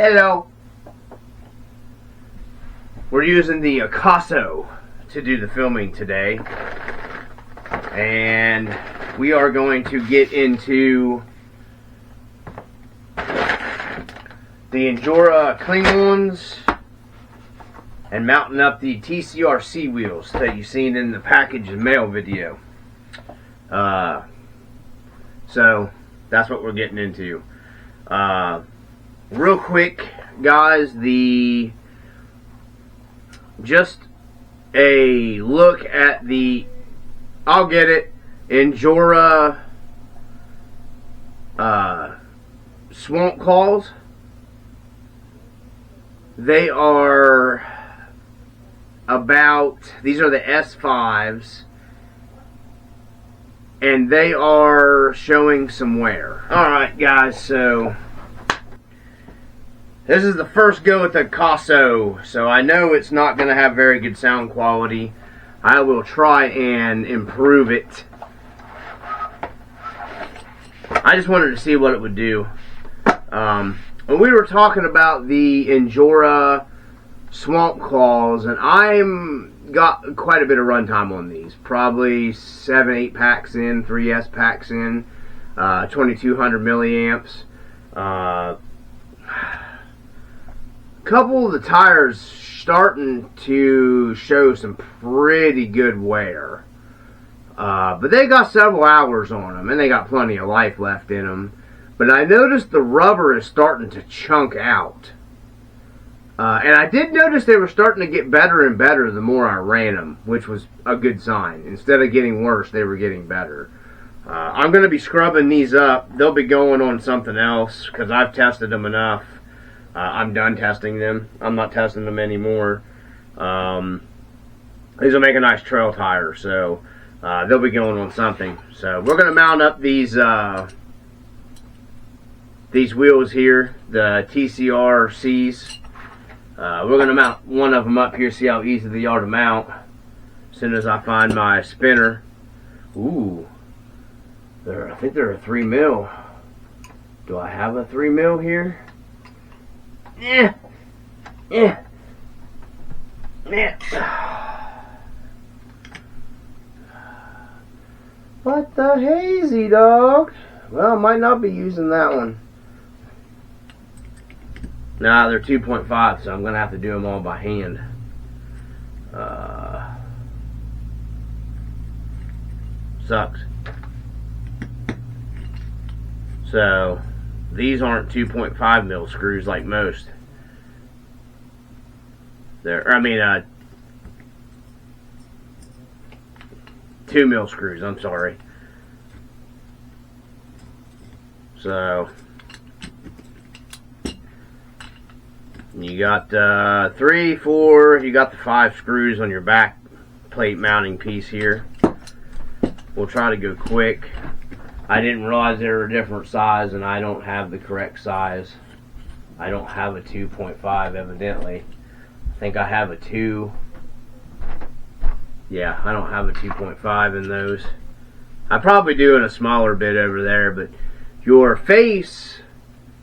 Hello. We're using the Akaso to do the filming today, and we are going to get into the Injora Cling Ons and mounting up the TCRC wheels that you've seen in the package and mail video. So that's what we're getting into. Real quick, guys, just a look at the, I'll get it, Injora swamp claws. They are these are the S5s, and they are showing some wear. Alright guys, so this is the first go with the Akaso, so I know it's not going to have very good sound quality. I will try and improve it. I just wanted to see what it would do. When we were talking about the Injora swamp claws, and I'm got quite a bit of runtime on these, probably 7-8 packs in, 3S packs in, 2200 milliamps. Couple of the tires starting to show some pretty good wear, but they got several hours on them, and they got plenty of life left in them. But I noticed the rubber is starting to chunk out. And I did notice they were starting to get better and better the more I ran them, which was a good sign. Instead of getting worse, they were getting better. I'm going to be scrubbing these up. They'll be going on something else because I've tested them enough. I'm done testing them. I'm not testing them anymore. These will make a nice trail tire, so they'll be going on something. So we're going to mount up these wheels here, the TCRCs. We're going to mount one of them up here, see how easy they are to mount. As soon as I find my spinner. Ooh, I think they're a 3 mil. Do I have a 3 mil here? Yeah. What the hazy dog? Well, I might not be using that one. Nah, they're 2.5, so I'm going to have to do them all by hand. Sucks. So, these aren't 2.5 mil screws like most. They're, 2 mil screws, I'm sorry. So, you got 3, 4, you got the 5 screws on your back plate mounting piece here. We'll try to go quick. I didn't realize they were a different size, and I don't have the correct size. I don't have a 2.5 evidently. I think I have a 2. Yeah, I don't have a 2.5 in those. I probably do in a smaller bit over there, but your face,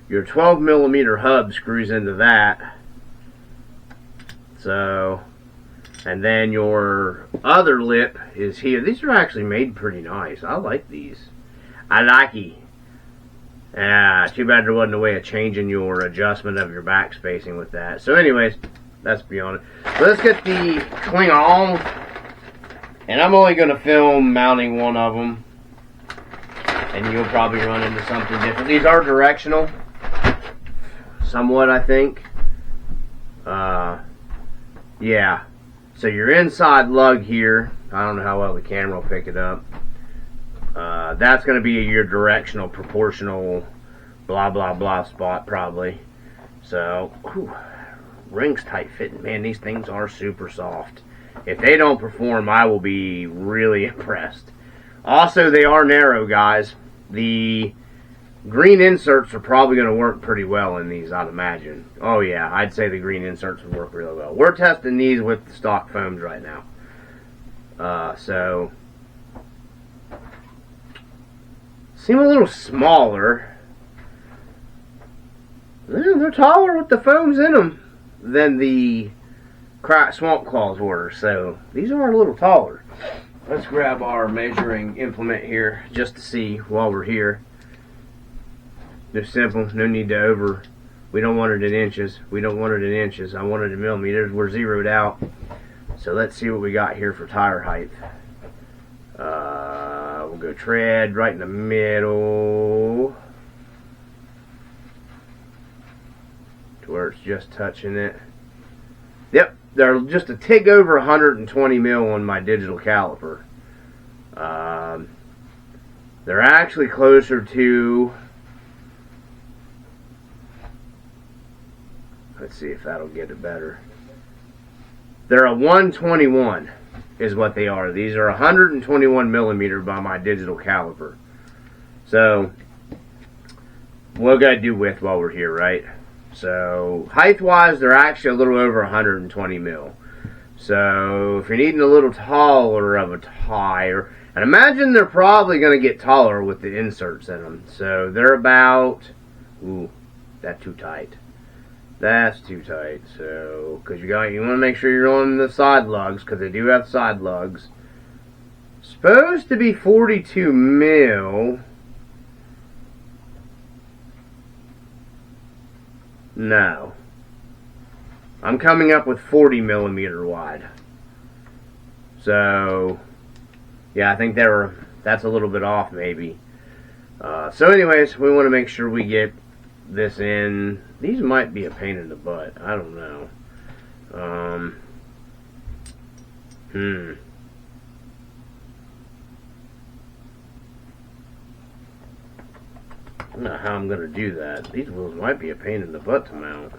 your 12 millimeter hub screws into that. So, and then your other lip is here. These are actually made pretty nice. I like these. I like it. Too bad there wasn't a way of changing your adjustment of your back spacing with that. So anyways, that's beyond it. So let's get the Cling On. And I'm only going to film mounting one of them. And you'll probably run into something different. These are directional. Somewhat, I think. Yeah. So your inside lug here, I don't know how well the camera will pick it up. That's going to be your directional, proportional, blah, blah, blah spot, probably. So, whew, rings tight fitting. Man, these things are super soft. If they don't perform, I will be really impressed. Also, they are narrow, guys. The green inserts are probably going to work pretty well in these, I'd imagine. Oh, yeah, I'd say the green inserts would work really well. We're testing these with the stock foams right now. So, seem a little smaller. Well, they're taller with the foams in them than the swamp claws were, so these are a little taller. Let's grab our measuring implement here just to see while we're here. Just simple, no need to we don't want it in inches. We don't want it in inches. I want it in millimeters. We're zeroed out. So let's see what we got here for tire height. We'll go tread right in the middle to where it's just touching it. Yep, they're just a tick over 120 mil on my digital caliper. They're actually closer to, let's see if that'll get it better. They're a 121 is what they are. These are 121 millimeter by my digital caliper. So we'll gotta do width while we're here, right? So height wise, they're actually a little over 120 mil. So if you're needing a little taller of a tire, and imagine they're probably going to get taller with the inserts in them. So they're about, ooh, that's too tight. That's too tight. So, because you want to make sure you're on the side lugs, because they do have side lugs. Supposed to be 42 mil. No. I'm coming up with 40 millimeter wide. So, yeah, I think that's a little bit off maybe. So anyways, we want to make sure we get this in. These might be a pain in the butt. I don't know. I don't know how I'm going to do that. These wheels might be a pain in the butt to mount.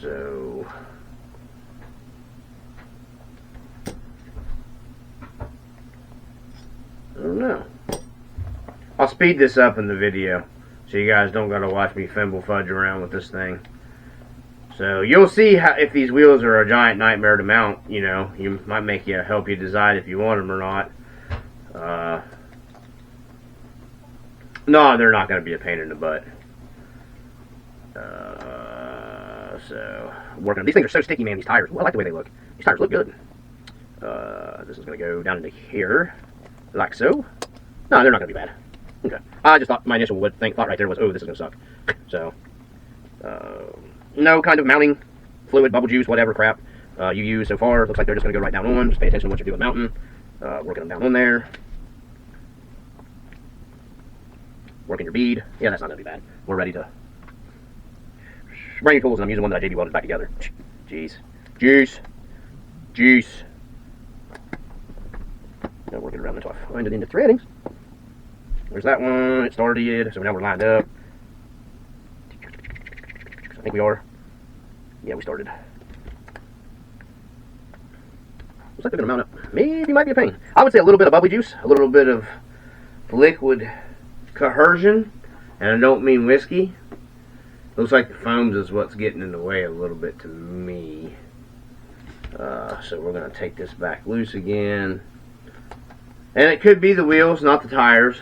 So I don't know. I'll speed this up in the video so you guys don't gotta watch me fimble fudge around with this thing. So you'll see how, if these wheels are a giant nightmare to mount. You know, you might help you decide if you want them or not. No, they're not gonna be a pain in the butt. So working on these things are so sticky, man. These tires. Ooh, I like the way they look. These tires look good. This is gonna go down into here, like so. No, they're not gonna be bad. Okay. I just thought my initial thought right there was, oh, this is gonna suck. So, no kind of mounting fluid, bubble juice, whatever crap you use so far. Looks like they're just gonna go right down on. Just pay attention to what you're doing mounting. Working them down on there. Working your bead. Yeah, that's not gonna be bad. We're ready to bring your tools, and I'm using one that I JB welded back together. Jeez. Juice. Now working around until I find it into threadings. There's that one. It started. So now we're lined up. I think we are. Yeah, we started. Looks like they're going to mount up. Maybe might be a pain. I would say a little bit of bubbly juice, a little bit of liquid coercion, and I don't mean whiskey. Looks like the foams is what's getting in the way a little bit to me. So we're going to take this back loose again. And it could be the wheels, not the tires.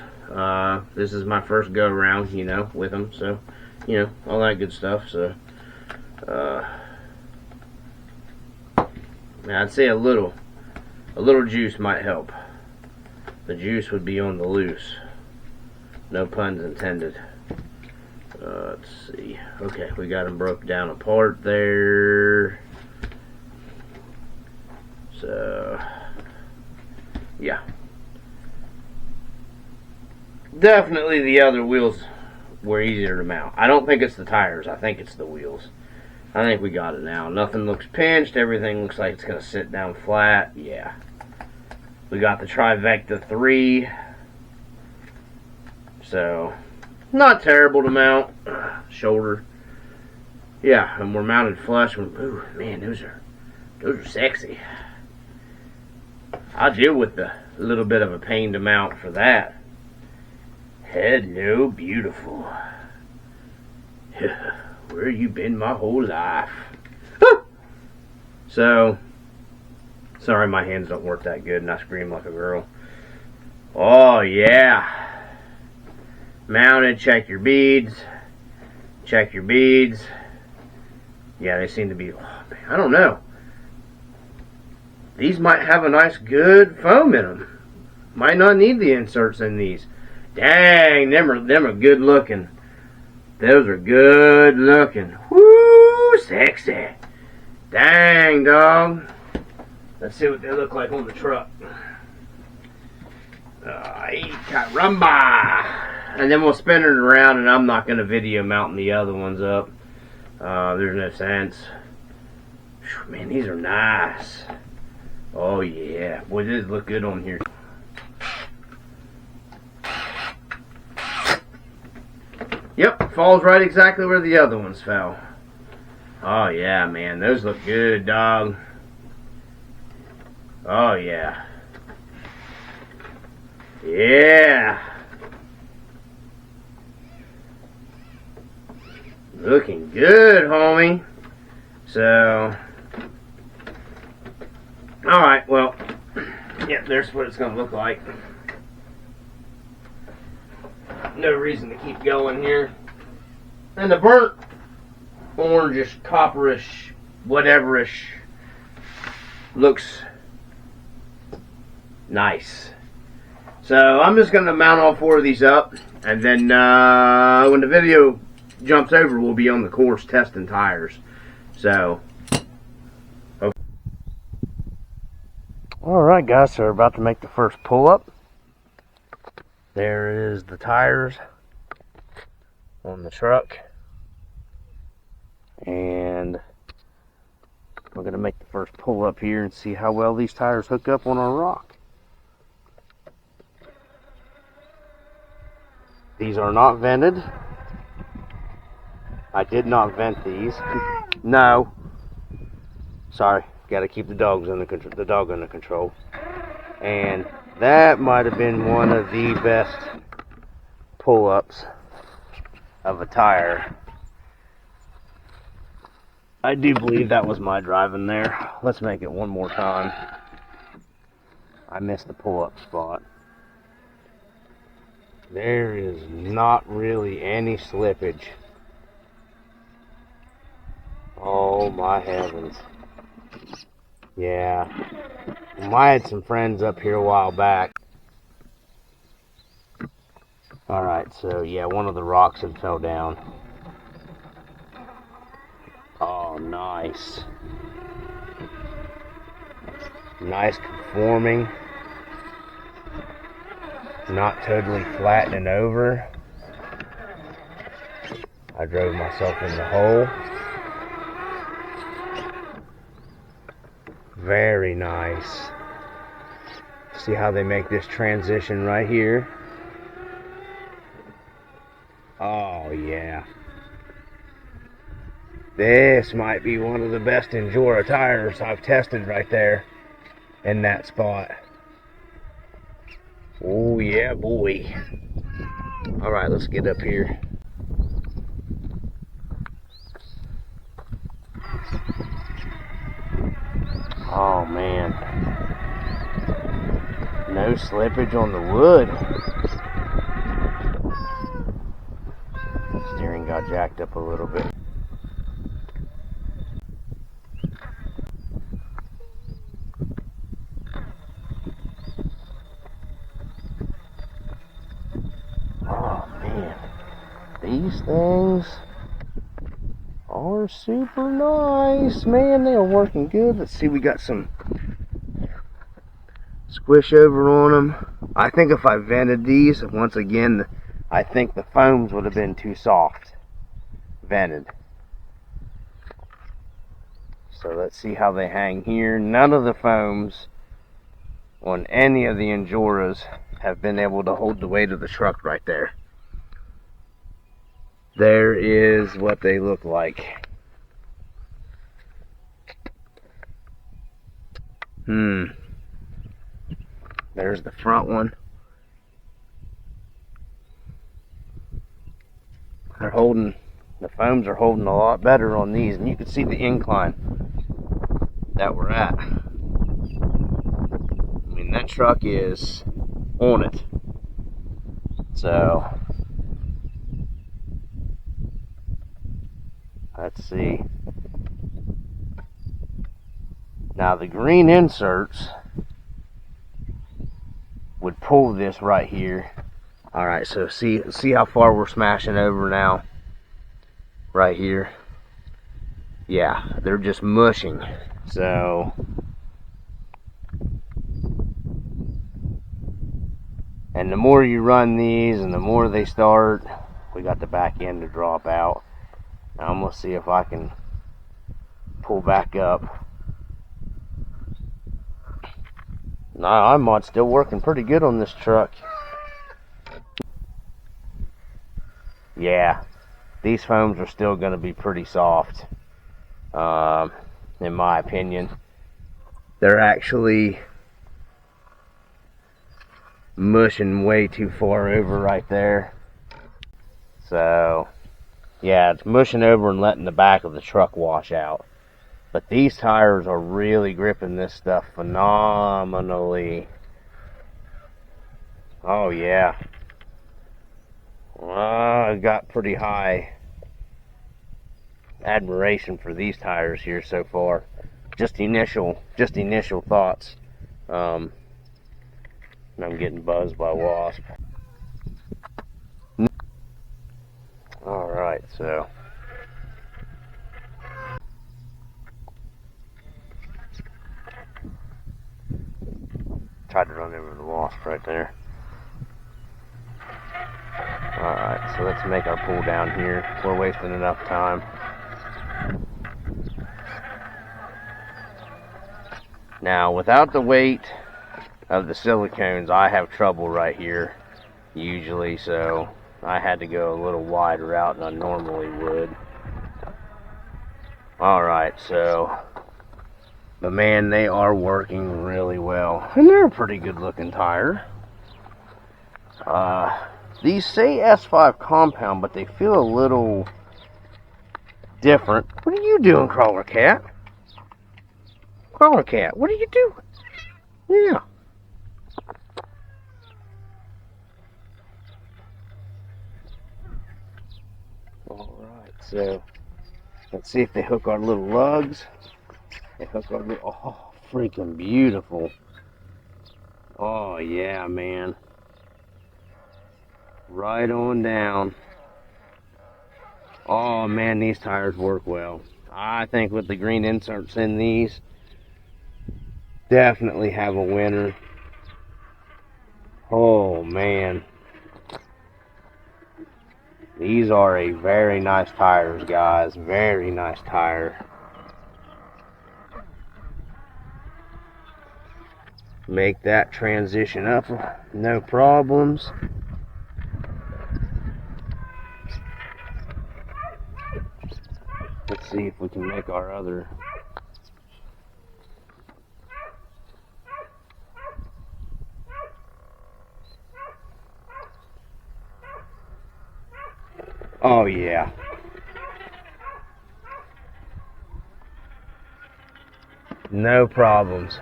This is my first go around, you know, with them. So, you know, all that good stuff. So, I'd say a little juice might help. The juice would be on the loose. No puns intended. Let's see. Okay, we got them broke down apart there. So, yeah. Definitely the other wheels were easier to mount. I don't think it's the tires. I think it's the wheels. I think we got it now. Nothing looks pinched. Everything looks like it's going to sit down flat. Yeah. We got the Trivecta 3. So, not terrible to mount. Shoulder. Yeah, and we're mounted flush. Ooh, man, those are sexy. I'll deal with the little bit of a pain to mount for that. Hello, beautiful. Where you been my whole life? So, sorry my hands don't work that good and I scream like a girl. Oh, yeah. Mounted, check your beads. Check your beads. Yeah, they seem to be, oh man, I don't know. These might have a nice good foam in them. Might not need the inserts in these. Dang, them are good looking. Those are good looking. Woo, sexy. Dang, dog. Let's see what they look like on the truck. Caramba. And then we'll spin it around, and I'm not going to video mounting the other ones up. There's no sense. Man, these are nice. Oh yeah, boy, these look good on here. Yep, falls right exactly where the other ones fell. Oh yeah, man, those look good, dog. Oh yeah. Yeah. Looking good, homie. So, alright, well, yeah, there's what it's going to look like. No reason to keep going here. And the burnt orangish, copperish, whateverish looks nice. So I'm just going to mount all 4 of these up, and then when the video jumps over, we'll be on the course testing tires. So, okay. Alright guys, so we're about to make the first pull up. There is the tires on the truck, and we're going to make the first pull up here and see how well these tires hook up on our rock. These are not vented. I did not vent these. No. Sorry, got to keep the dog under control. And that might have been one of the best pull-ups of a tire. I do believe that was my driving there. Let's make it one more time. I missed the pull-up spot. There is not really any slippage. Oh my heavens. Yeah. I had some friends up here a while back. Alright, so yeah, one of the rocks had fell down. Oh, nice. Nice conforming. Not totally flattening over. I drove myself in the hole. Very nice. See how they make this transition right here? Oh yeah. This might be one of the best Injora tires I've tested right there in that spot. Oh yeah, boy. Alright, let's get up here. Oh man, no slippage on the wood. Steering got jacked up a little bit. Oh man, these things are super nice, man. They are working good. Let's see, we got some squish over on them. I think if I vented these, once again, I think the foams would have been too soft vented. So let's see how they hang here. None of the foams on any of the Injoras have been able to hold the weight of the truck right there. There is what they look like. There's the front one. They're holding, the foams are holding a lot better on these, and you can see the incline that we're at. I mean, that truck is on it. So, let's see. Now the green inserts would pull this right here. All right, so see how far we're smashing over now? Right here. Yeah, they're just mushing. So, and the more you run these and the more they start, we got the back end to drop out. Now I'm gonna see if I can pull back up. Nah, I'm still working pretty good on this truck. Yeah, these foams are still gonna be pretty soft. In my opinion, they're actually mushing way too far over right there. So yeah, it's mushing over and letting the back of the truck wash out. But these tires are really gripping this stuff phenomenally. Oh yeah, I got pretty high admiration for these tires here so far. Just initial thoughts. I'm getting buzzed by a wasp. All right, so tried to run over the wasp right there. All right, so let's make our pull down here. We're wasting enough time. Now, without the weight of the silicones, I have trouble right here, usually, so I had to go a little wider out than I normally would. Alright, so, but man, they are working really well. And they're a pretty good looking tire. These say S5 compound, but they feel a little different. What are you doing, Crawler Cat? Crawler Cat, what are you doing? Yeah. Alright, so let's see if they hook our little lugs. They hook our little, oh, freaking beautiful. Oh yeah, man. Right on down. Oh man, these tires work well. I think with the green inserts in these, definitely have a winner. Oh man, these are a very nice tires, guys. Very nice tire. Make that transition up, no problems. Let's see if we can make our other. Oh yeah. No problems.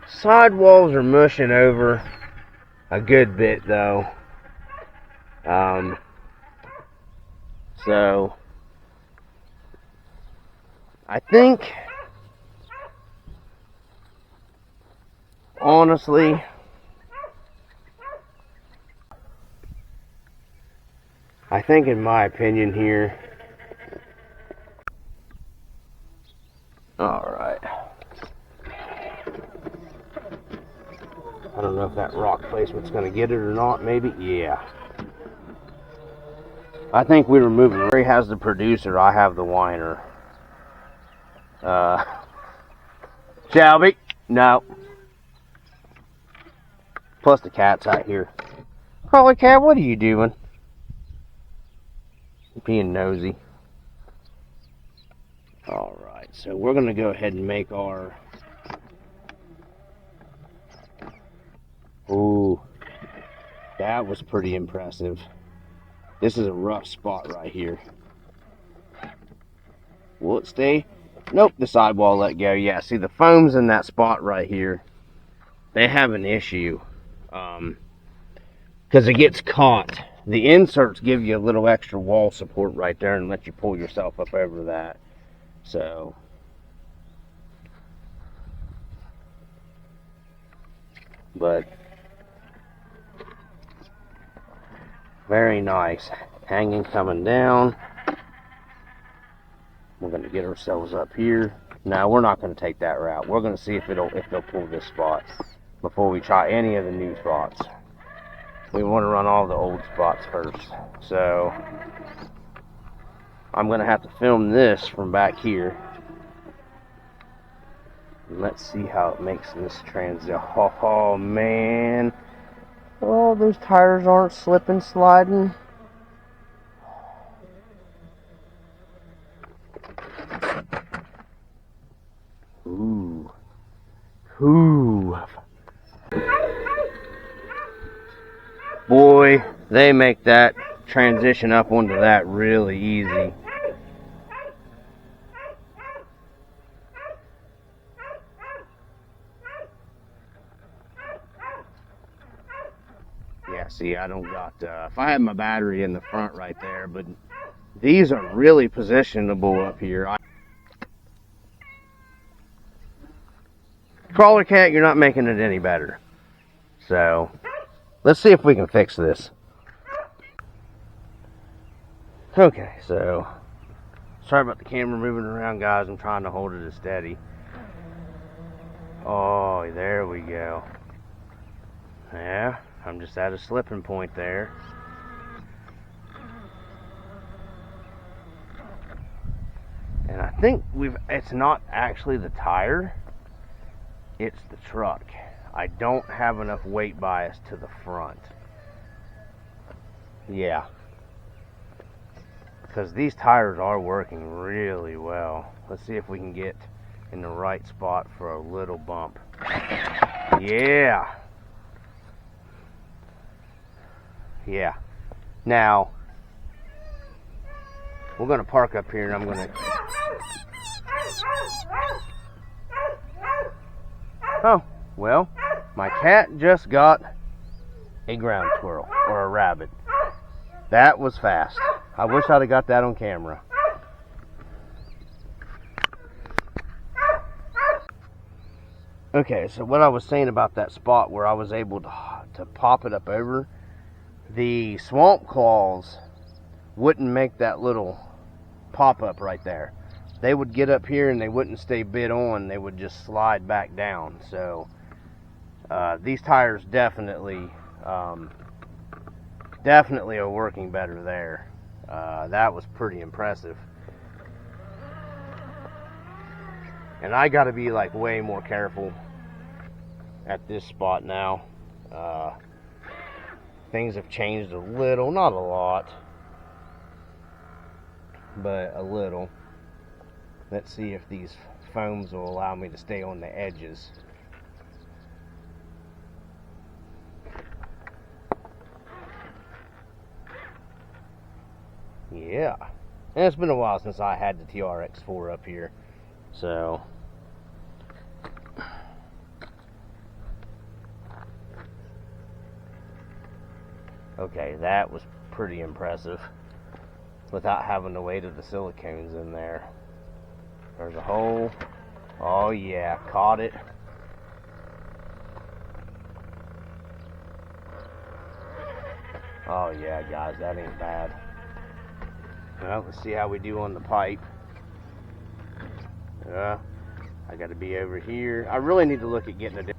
Sidewalls are mushing over a good bit though. So I think, honestly, in my opinion here, alright, I don't know if that rock placement's going to get it or not, maybe, yeah. I think we were moving. Ray has the producer, I have the whiner. Shelby, no. Plus the cat's out here. Crawler Cat, what are you doing? Being nosy. Alright, so we're going to go ahead and make our... Ooh, that was pretty impressive. This is a rough spot right here. Will it stay? Nope, the sidewall let go. Yeah, see the foam's in that spot right here. They have an issue. Because it gets caught the inserts give you a little extra wall support right there and let you pull yourself up over that. So, but very nice. Hanging coming down. We're going to get ourselves up here. Now we're not going to take that route. We're going to see if they'll pull this spot before we try any of the new spots. We want to run all the old spots first. So I'm going to have to film this from back here. Let's see how it makes this transition. Oh man. Oh, those tires aren't slipping, sliding. Ooh. Ooh. Boy, they make that transition up onto that really easy. Yeah, see, I don't got, if I had my battery in the front right there, but these are really positionable up here. Crawler cat, you're not making it any better. So, let's see if we can fix this. Okay, so, sorry about the camera moving around, guys. I'm trying to hold it as steady. Oh, there we go. Yeah, I'm just at a slipping point there. And I think it's not actually the tire, it's the truck. I don't have enough weight bias to the front. Yeah. Because these tires are working really well. Let's see if we can get in the right spot for a little bump. Yeah. Yeah. Now, we're going to park up here and I'm going to... Oh, well, my cat just got a ground squirrel, or a rabbit. That was fast. I wish I'd have got that on camera. Okay, so what I was saying about that spot where I was able to pop it up over, the swamp claws wouldn't make that little pop-up right there. They would get up here and they wouldn't stay bit on, they would just slide back down. So these tires definitely are working better there. That was pretty impressive. And I got to be like way more careful at this spot now. Things have changed a little, not a lot, but a little. Let's see if these foams will allow me to stay on the edges. Yeah. And it's been a while since I had the TRX4 up here. So, okay, that was pretty impressive without having the weight of the silicones in there. There's a hole. Oh yeah, caught it. Oh yeah, guys, that ain't bad. Well, let's see how we do on the pipe. I gotta be over here. I really need to look at getting a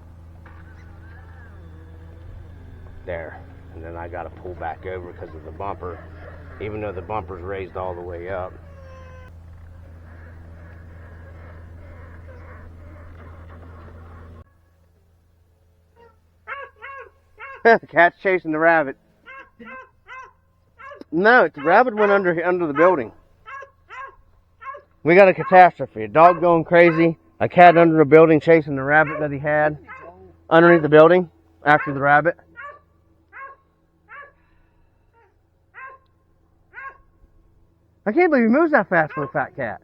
there. And then I gotta pull back over because of the bumper, even though the bumper's raised all the way up. The cat's chasing the rabbit. No, the rabbit went under the building. We got a catastrophe. A dog going crazy. A cat under a building chasing the rabbit that he had underneath the building after the rabbit. I can't believe he moves that fast for a fat cat.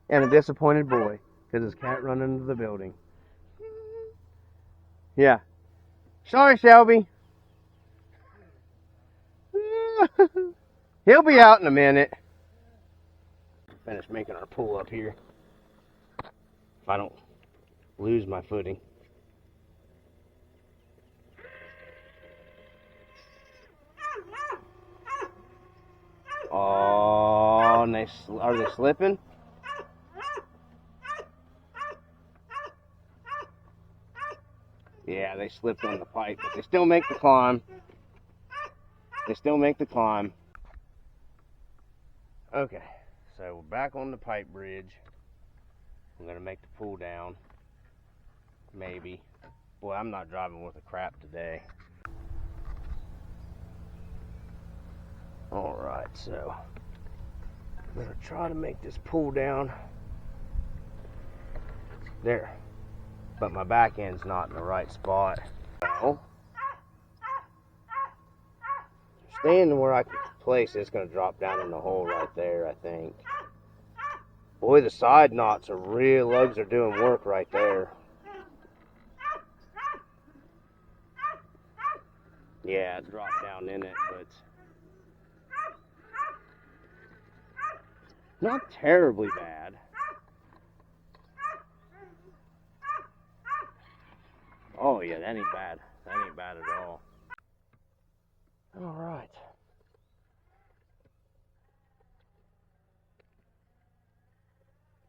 And a disappointed boy because his cat run into the building. Yeah. Sorry, Shelby. He'll be out in a minute. Finish making our pull up here. If I don't lose my footing. Oh, and are they slipping? Yeah, they slipped on the pipe, but they still make the climb. They still make the climb. Okay, so we're back on the pipe bridge. I'm gonna make the pull down. Maybe. Boy, I'm not driving with a crap today. Alright, so I'm gonna try to make this pull down. There. But my back end's not in the right spot. So, staying where I can place it's gonna drop down in the hole right there, I think. Boy, the side knots are real, lugs are doing work right there. Yeah, it dropped down in it, but not terribly bad. Oh yeah, that ain't bad. That ain't bad at all. Alright.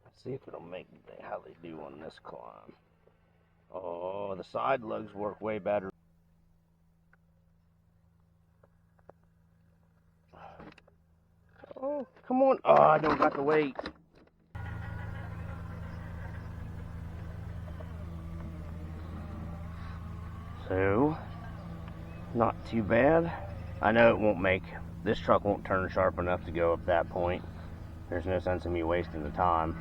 Let's see if it'll make how they do on this climb. Oh, the side lugs work way better. Oh, come on. Oh, I don't got the weight. So, not too bad. I know it won't make, this truck won't turn sharp enough to go up that point. There's no sense in me wasting the time.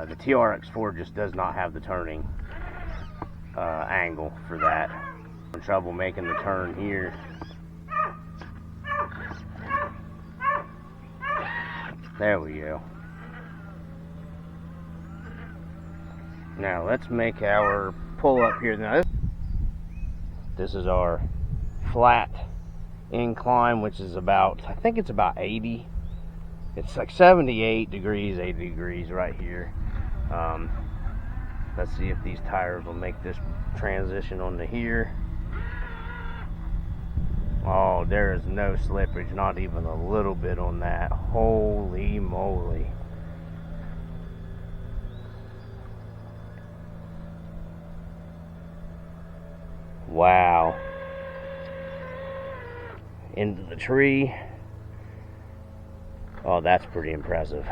The TRX4 just does not have the turning angle for that. I'm in trouble making the turn here. There we go. Now let's make our pull up here. Now this is our flat incline, which is about, I think it's about 80. It's like 78 degrees, 80 degrees right here. Let's see if these tires will make this transition onto here. Oh, there is no slippage, not even a little bit on that. Holy moly. Wow. Into the tree. Oh, that's pretty impressive.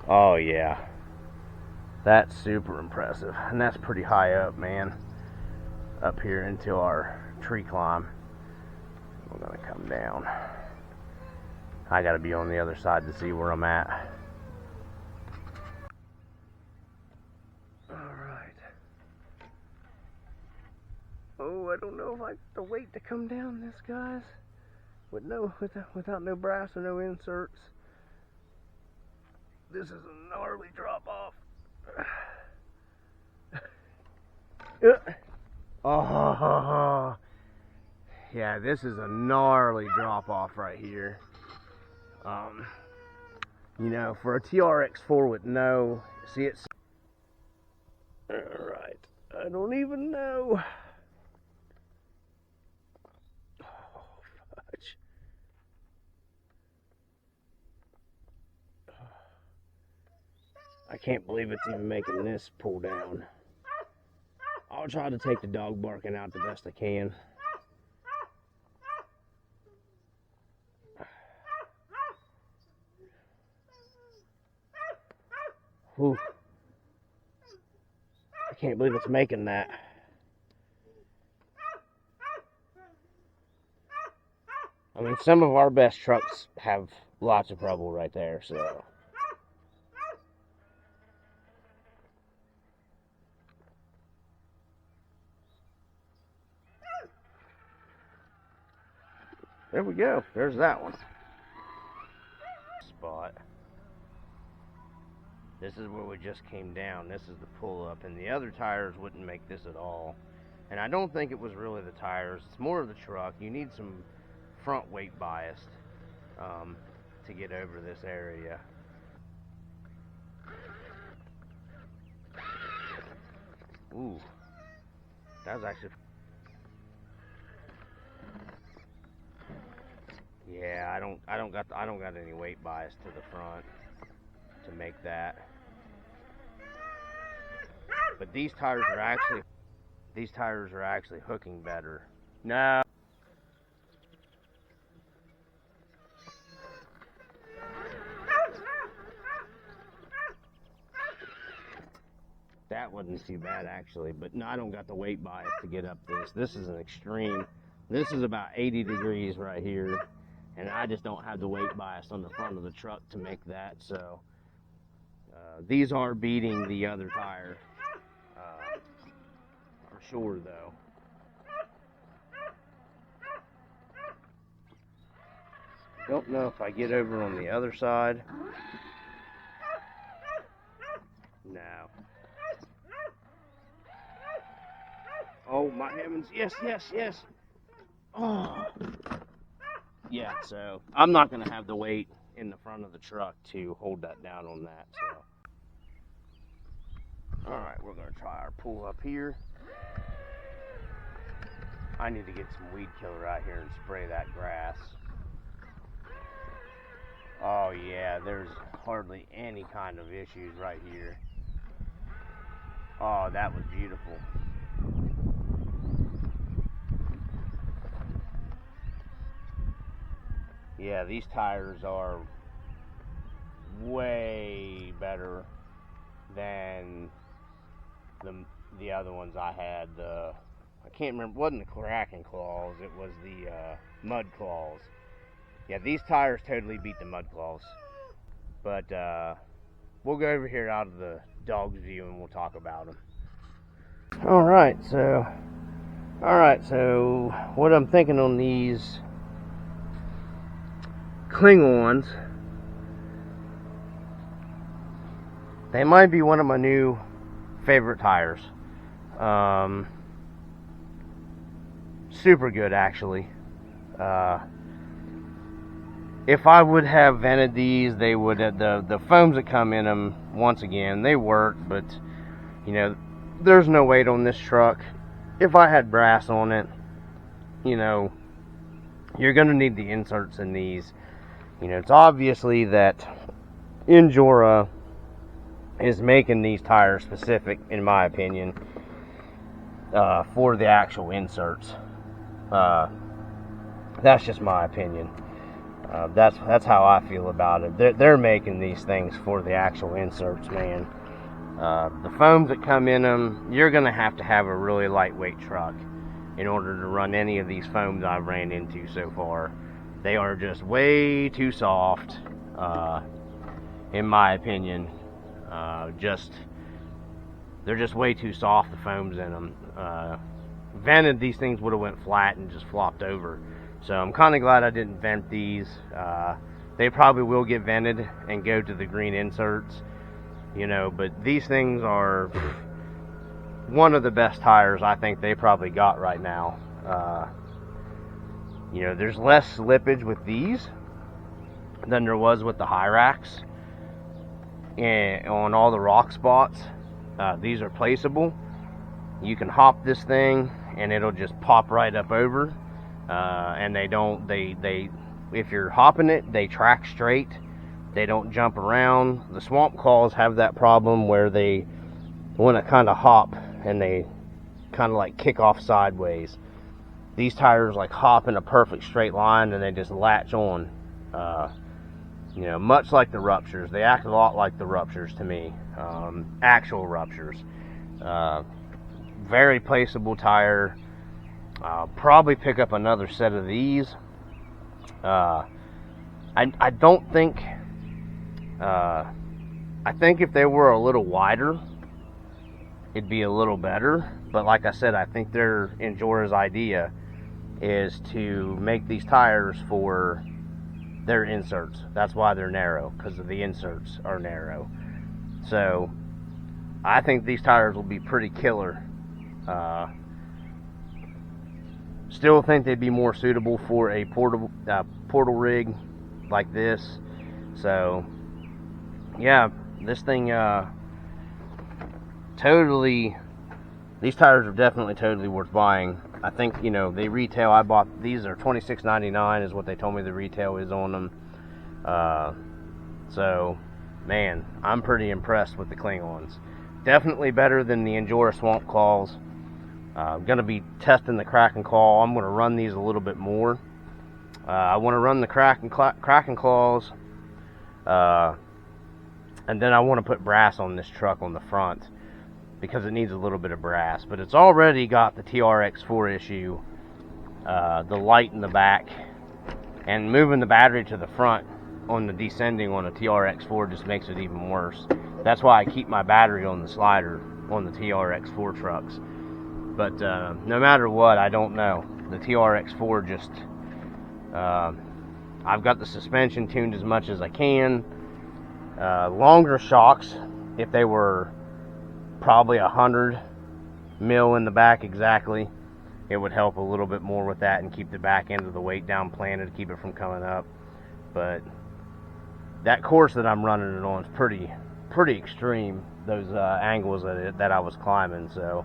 Oh yeah. That's super impressive. And that's pretty high up, man. Up here into our tree climb. We're gonna come down. I gotta be on the other side to see where I'm at. Alright. Oh, I don't know if I have the weight to come down this, guys. Without no brass or no inserts. This is a gnarly drop off. Oh, yeah, this is a gnarly drop off right here. You know, for a TRX4 with no, see it's. Alright, I don't even know. Oh, fudge. I can't believe it's even making this pull down. I'll try to take the dog barking out the best I can. Whew. I can't believe it's making that. I mean, some of our best trucks have lots of trouble right there, so. There we go. There's that one. Spot. This is where we just came down. This is the pull-up, and the other tires wouldn't make this at all. And I don't think it was really the tires. It's more of the truck. You need some front weight bias to get over this area. Ooh, that was actually... Yeah, I don't got any weight bias to the front to make that. But these tires are actually hooking better. No. That wasn't too bad actually, but no, I don't got the weight bias to get up this. This is an extreme. This is about 80 degrees right here, and I just don't have the weight bias on the front of the truck to make that. So these are beating the other tire for sure, though. Don't know if I get over on the other side. No. Oh my heavens! Yes, yes, yes. Oh. Yeah, so I'm not going to have the weight in the front of the truck to hold that down on that. So, alright, we're going to try our pull up here. I need to get some weed killer out here and spray that grass. Oh yeah, there's hardly any kind of issues right here. Oh, that was beautiful. Yeah, these tires are way better than the other ones I had. I can't remember, it wasn't the cracking claws, it was the mud claws. Yeah, these tires totally beat the mud claws. But we'll go over here out of the dog's view and we'll talk about them. Alright, so what I'm thinking on these Cling-ons, they might be one of my new favorite tires. Super good, actually. If I would have vented these, they would have, the foams that come in them, once again, they work, but you know, there's no weight on this truck. If I had brass on it, you know, you're gonna need the inserts in these. You know, it's obviously that Injora is making these tires specific, in my opinion, for the actual inserts. That's just my opinion. That's how I feel about it. They're making these things for the actual inserts, man. The foams that come in them, you're going to have a really lightweight truck in order to run any of these foams I've ran into so far. They are just way too soft, in my opinion. They're just way too soft, the foams in them. Vented, these things would have went flat and just flopped over. So I'm kind of glad I didn't vent these. They probably will get vented and go to the green inserts, you know, but these things are one of the best tires I think they probably got right now. You know, there's less slippage with these than there was with the Hyrax. And on all the rock spots, these are placeable. You can hop this thing and it'll just pop right up over. And if you're hopping it, they track straight. They don't jump around. The swamp claws have that problem where they want to kind of hop and they kind of like kick off sideways. These tires like hop in a perfect straight line and they just latch on. You know, much like the Ruptures. They act a lot like the Ruptures to me. Actual Ruptures. Very placeable tire. I'll probably pick up another set of these. I don't think... I think if they were a little wider, it'd be a little better. But like I said, I think Injora's idea is to make these tires for their inserts. That's why they're narrow, because the inserts are narrow. So I think these tires will be pretty killer. Still think they'd be more suitable for a portal rig like this. So yeah, this thing these tires are definitely totally worth buying. I think, you know, they retail, I bought these are $26.99 is what they told me the retail is on them. So man, I'm pretty impressed with the Kling-Ons. Definitely better than the Injora Swamp Claws. I'm going to be testing the Kraken Claw. I'm going to run these a little bit more. I want to run the Kraken Claws, and then I want to put brass on this truck on the front, because it needs a little bit of brass. But it's already got the TRX4 issue, the light in the back, and moving the battery to the front on the descending on a TRX4 just makes it even worse. That's why I keep my battery on the slider on the TRX4 trucks. But no matter what, I don't know. The TRX4 just, I've got the suspension tuned as much as I can. Longer shocks, if they were probably 100 mil in the back exactly, it would help a little bit more with that and keep the back end of the weight down planted to keep it from coming up. But that course that I'm running it on is pretty extreme, those angles that I was climbing. So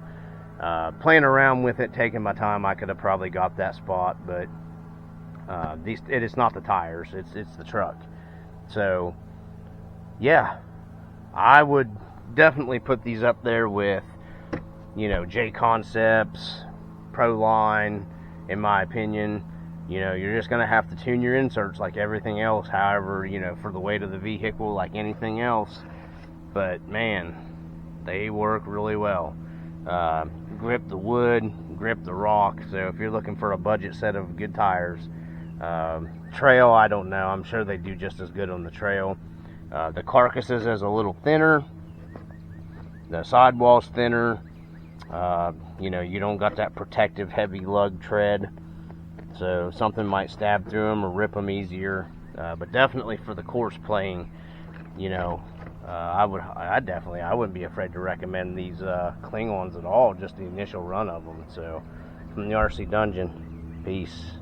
playing around with it, taking my time, I could have probably got that spot, but it is not the tires, it's the truck. So yeah, I would definitely put these up there with, you know, J Concepts, Proline, in my opinion. You know, you're just going to have to tune your inserts like everything else, however, you know, for the weight of the vehicle, like anything else. But man, they work really well. Grip the wood, grip the rock. So if you're looking for a budget set of good tires, trail, I don't know, I'm sure they do just as good on the trail. The carcasses is a little thinner, the sidewall's thinner. You know, you don't got that protective heavy lug tread, so something might stab through them or rip them easier. But definitely for the course playing, you know, I wouldn't be afraid to recommend these Kling-Ons at all, just the initial run of them. So from the RC Dungeon, peace.